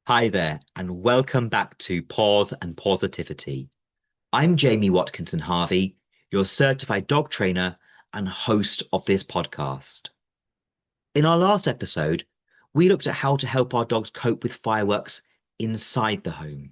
Hi there, and welcome back to Paws and Pawsitivity. I'm Jamie Watkinson-Harvey, your certified dog trainer and host of this podcast. In our last episode, we looked at how to help our dogs cope with fireworks inside the home.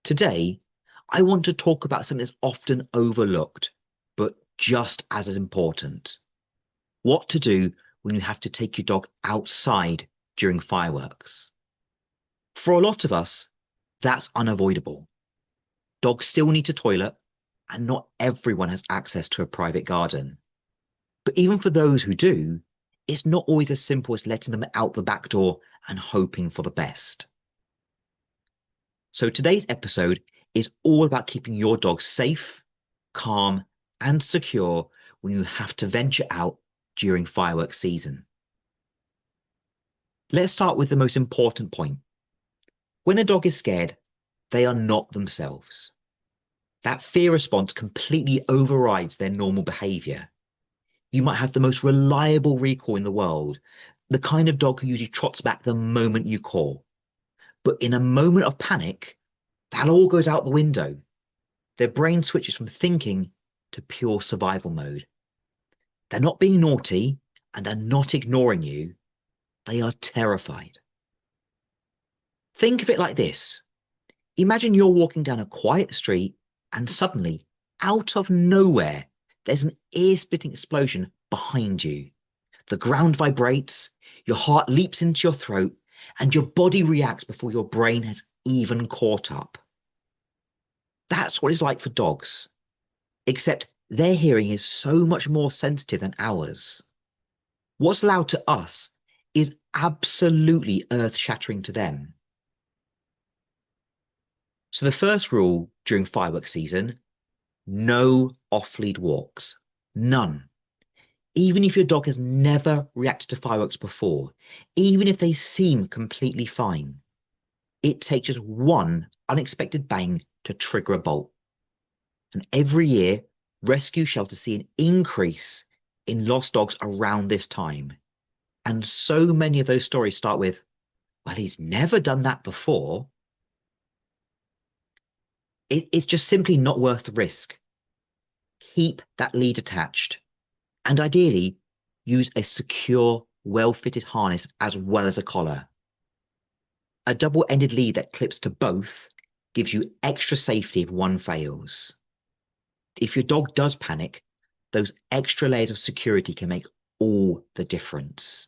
Today, I want to talk about something that's often overlooked, but just as important. What to do when you have to take your dog outside during fireworks. For a lot of us, that's unavoidable. Dogs still need to toilet, and not everyone has access to a private garden. But even for those who do, it's not always as simple as letting them out the back door and hoping for the best. So today's episode is all about keeping your dog safe, calm, and secure when you have to venture out during fireworks season. Let's start with the most important point. When a dog is scared, they are not themselves. That fear response completely overrides their normal behavior. You might have the most reliable recall in the world, the kind of dog who usually trots back the moment you call. But in a moment of panic, that all goes out the window. Their brain switches from thinking to pure survival mode. They're not being naughty and they're not ignoring you. They are terrified. Think of it like this. Imagine you're walking down a quiet street and suddenly, out of nowhere, there's an ear-splitting explosion behind you. The ground vibrates, your heart leaps into your throat, and your body reacts before your brain has even caught up. That's what it's like for dogs, except their hearing is so much more sensitive than ours. What's loud to us is absolutely earth-shattering to them. So the first rule during fireworks season, no off-lead walks. None. Even if your dog has never reacted to fireworks before, even if they seem completely fine, it takes just one unexpected bang to trigger a bolt. And every year, rescue shelters see an increase in lost dogs around this time. And so many of those stories start with, well, he's never done that before. It's just simply not worth the risk. Keep that lead attached. And ideally, use a secure, well-fitted harness as well as a collar. A double-ended lead that clips to both gives you extra safety if one fails. If your dog does panic, those extra layers of security can make all the difference.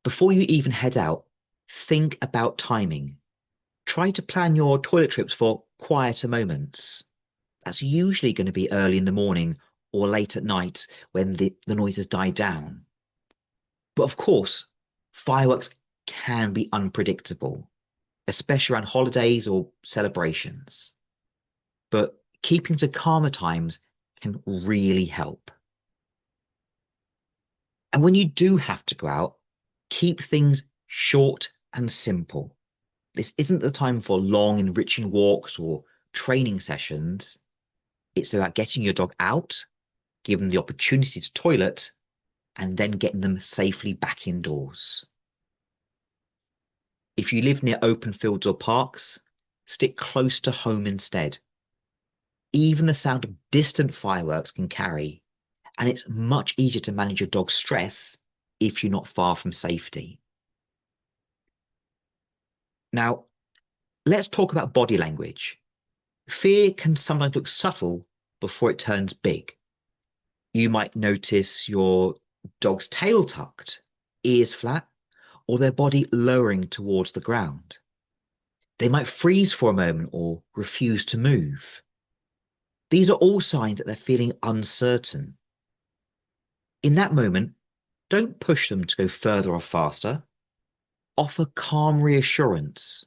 Before you even head out, think about timing. Try to plan your toilet trips for quieter moments. That's usually going to be early in the morning or late at night when the noises die down. But of course, fireworks can be unpredictable, especially around holidays or celebrations. But keeping to calmer times can really help. And when you do have to go out, keep things short and simple. This isn't the time for long, enriching walks or training sessions. It's about getting your dog out, giving them the opportunity to toilet, and then getting them safely back indoors. If you live near open fields or parks, stick close to home instead. Even the sound of distant fireworks can carry, and it's much easier to manage your dog's stress if you're not far from safety. Now, let's talk about body language. Fear can sometimes look subtle before it turns big. You might notice your dog's tail tucked, ears flat, or their body lowering towards the ground. They might freeze for a moment or refuse to move. These are all signs that they're feeling uncertain. In that moment, don't push them to go further or faster. Offer calm reassurance.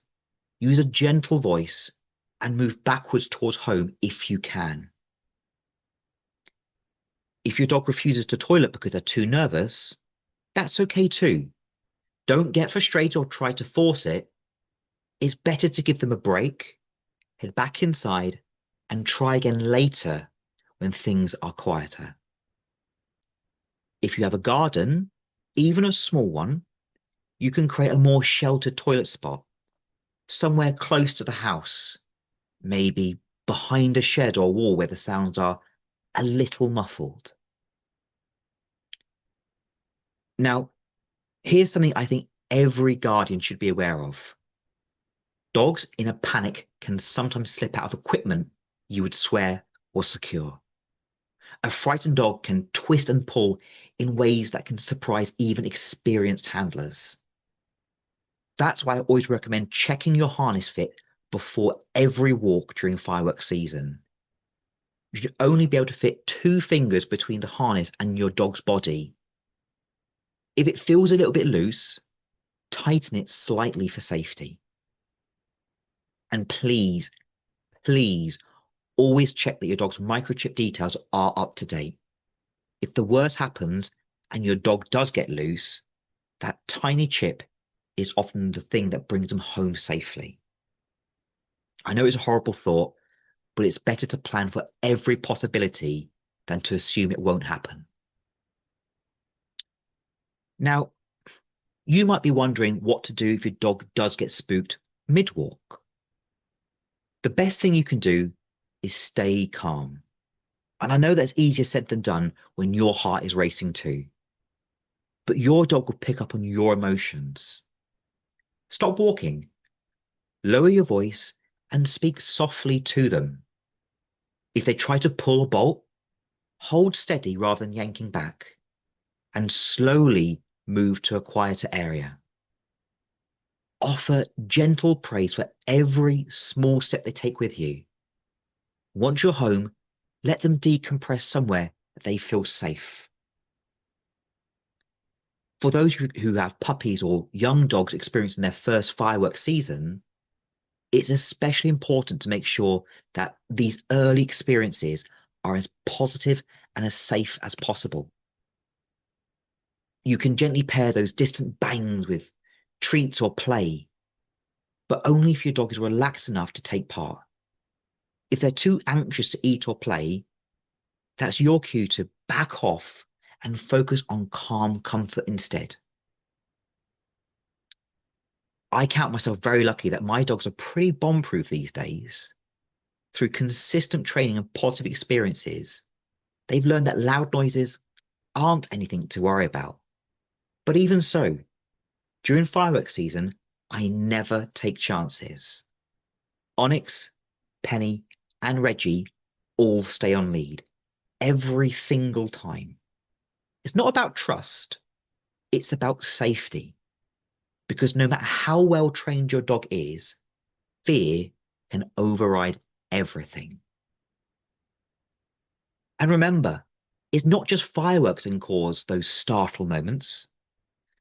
Use a gentle voice and move backwards towards home if you can. If your dog refuses to toilet because they're too nervous, that's okay too. Don't get frustrated or try to force it. It's better to give them a break, head back inside, and try again later when things are quieter. If you have a garden, even a small one, You can create a more sheltered toilet spot, somewhere close to the house, maybe behind a shed or wall where the sounds are a little muffled. Now, here's something I think every guardian should be aware of. Dogs in a panic can sometimes slip out of equipment you would swear was secure. A frightened dog can twist and pull in ways that can surprise even experienced handlers. That's why I always recommend checking your harness fit before every walk during fireworks season. You should only be able to fit 2 fingers between the harness and your dog's body. If it feels a little bit loose, tighten it slightly for safety. And please, please always check that your dog's microchip details are up to date. If the worst happens and your dog does get loose, that tiny chip is often the thing that brings them home safely. I know it's a horrible thought, but it's better to plan for every possibility than to assume it won't happen. Now, you might be wondering what to do if your dog does get spooked mid-walk. The best thing you can do is stay calm. And I know that's easier said than done when your heart is racing too. But your dog will pick up on your emotions. Stop walking, lower your voice, and speak softly to them. If they try to pull or bolt, hold steady rather than yanking back, and slowly move to a quieter area. Offer gentle praise for every small step they take with you. Once you're home, let them decompress somewhere that they feel safe. For those who have puppies or young dogs experiencing their first fireworks season, it's especially important to make sure that these early experiences are as positive and as safe as possible. You can gently pair those distant bangs with treats or play, but only if your dog is relaxed enough to take part. If they're too anxious to eat or play, that's your cue to back off and focus on calm comfort instead. I count myself very lucky that my dogs are pretty bomb-proof these days. Through consistent training and positive experiences, they've learned that loud noises aren't anything to worry about. But even so, during fireworks season, I never take chances. Onyx, Penny, and Reggie all stay on lead every single time. It's not about trust, it's about safety. Because no matter how well trained your dog is, fear can override everything. And remember, it's not just fireworks that can cause those startle moments.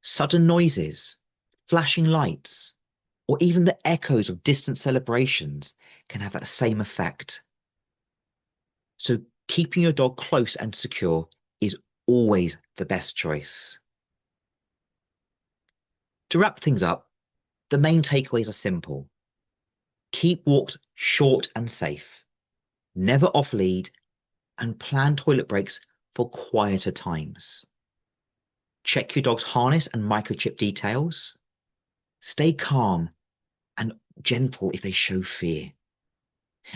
Sudden noises, flashing lights, or even the echoes of distant celebrations can have that same effect. So keeping your dog close and secure is always the best choice. To wrap things up, the main takeaways are simple. Keep walks short and safe, never off lead, and plan toilet breaks for quieter times. Check your dog's harness and microchip details. Stay calm and gentle if they show fear.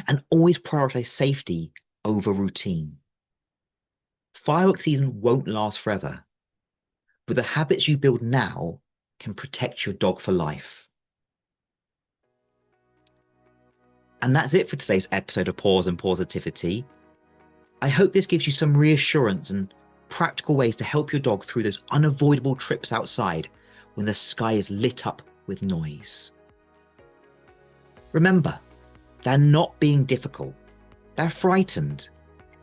And always prioritize safety over routine. Fireworks season won't last forever, but the habits you build now can protect your dog for life. And that's it for today's episode of Paws and Pawsitivity. I hope this gives you some reassurance and practical ways to help your dog through those unavoidable trips outside when the sky is lit up with noise. Remember, they're not being difficult. They're frightened,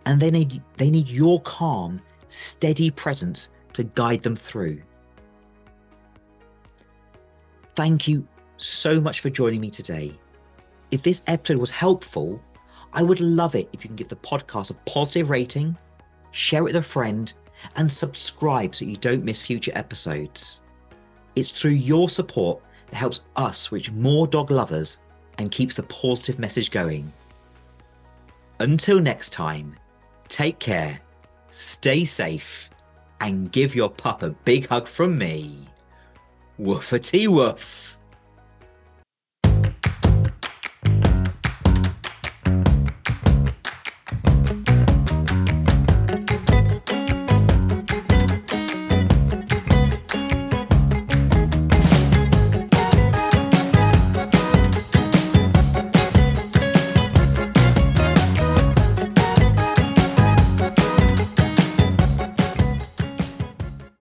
and they need your calm, steady presence to guide them through. Thank you so much for joining me today. If this episode was helpful, I would love it if you can give the podcast a positive rating, share it with a friend, and subscribe so you don't miss future episodes. It's through your support that helps us reach more dog lovers and keeps the positive message going. Until next time, take care, stay safe, and give your pup a big hug from me. Woofity woof.